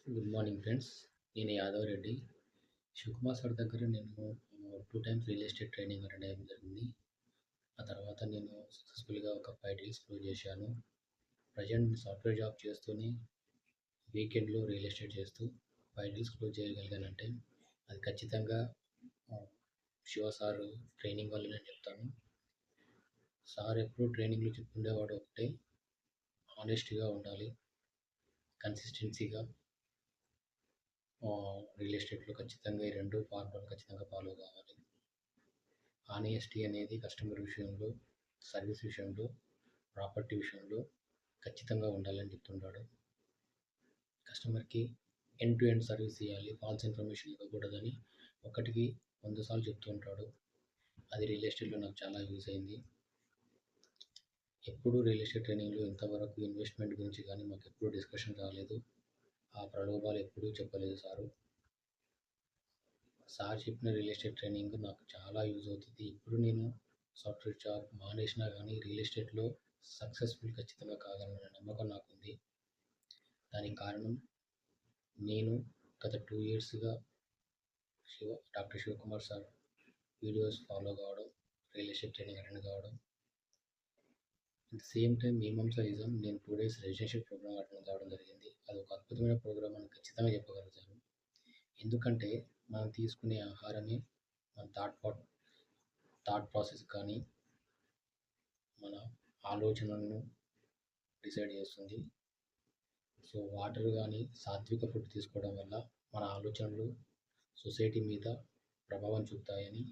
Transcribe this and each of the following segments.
Good morning friends. నేను Yadav Reddy. Shivakumar sir దగ్గర నేను 2 times real estate training attend అయ్యడం జరిగింది. ఆ తర్వాత నేను సక్సెస్‌ఫుల్‌గా ఒక 5 డీల్స్ క్లోజ్ చేశాను. ప్రెజెంట్ సాఫ్ట్‌వేర్ జాబ్ చేస్తూనే వీకెండ్‌లో రియల్ ఎస్టేట్ చేస్తూ 5 డీల్స్ క్లోజ్ చేయగలిగానంటే అది ఖచ్చితంగా ఆహ్, శివ సార్ ట్రైనింగ్ వల్లనే అని చెప్తాను. సార్ ఎప్పుడూ ట్రైనింగ్‌లో చెప్తుండేవాడు ఒకటే, హానెస్ట్‌గా ఉండాలి. కన్సిస్టెన్సీగా రియల్ ఎస్టేట్‌లో ఖచ్చితంగా ఈ 2 ఫార్ములాలు ఖచ్చితంగా ఫాలో కావాలి. హానెస్టీ అనేది కస్టమర్ విషయంలో, సర్వీస్ విషయంలో, ప్రాపర్టీ విషయంలో ఖచ్చితంగా ఉండాలని చెప్తుంటాడు. కస్టమర్‌కి ఎండ్ టు ఎండ్ సర్వీస్ ఇయ్యాలి. ఫాల్స్ ఇన్ఫర్మేషన్ ఇవ్వకూడదని ఒకటికి 100 సార్లు చెప్తూ ఉంటాడు. అది రియల్ ఎస్టేట్‌లో నాకు చాలా యూజ్ అయింది. ఎప్పుడూ రియల్ ఎస్టేట్ ట్రైనింగ్‌లో ఇంతవరకు ఇన్వెస్ట్‌మెంట్ గురించి కానీ మాకెప్పుడూ డిస్కషన్ రాలేదు. ఆ ప్రలోభాలు ఎప్పుడూ చెప్పలేదు సారు. సార్ చెప్పిన రియల్ ఎస్టేట్ ట్రైనింగ్ నాకు చాలా యూజ్ అవుతుంది. ఇప్పుడు నేను సాఫ్ట్‌వేర్ జాబ్ మానేసినా గానీ రియల్ ఎస్టేట్‌లో సక్సెస్‌ఫుల్ ఖచ్చితంగా కాగలననే నమ్మకం నాకుంది. దానికి కారణం నేను గత 2 ఇయర్స్‌గా doctor Shivakumar sir videos follow కావడం, రియల్ ఎస్టేట్ ట్రైనింగ్ అటెండ్ కావడం. అట్ ద సేమ్ టైమ్ మీమాంసాయిజం నేను 2 డేస్ రెసిడెన్షియల్ ప్రోగ్రామ్ అటెండ్ కావడం జరిగింది. అది ఒక అద్భుతమైన ప్రోగ్రామ్ అని ఖచ్చితంగా చెప్పగలుగుతాను. ఎందుకంటే మనం తీసుకునే ఆహారమే మన థాట్ ప్రాసెస్ కానీ, మన ఆలోచనలను డిసైడ్ చేస్తుంది. సో వాటర్ కానీ సాత్విక ఫుడ్ తీసుకోవడం వల్ల మన ఆలోచనలు సొసైటీ మీద ప్రభావం చూపుతాయని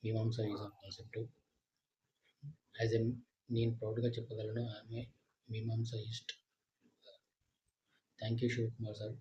మీమాంసాయిజం కాన్సెప్ట్. యాజ్ ఎ నేను ప్రౌడ్‌గా చెప్పగలను ఐయామ్ ఏ మీమాంసాయిస్ట్. Thank you Shivakumar sir.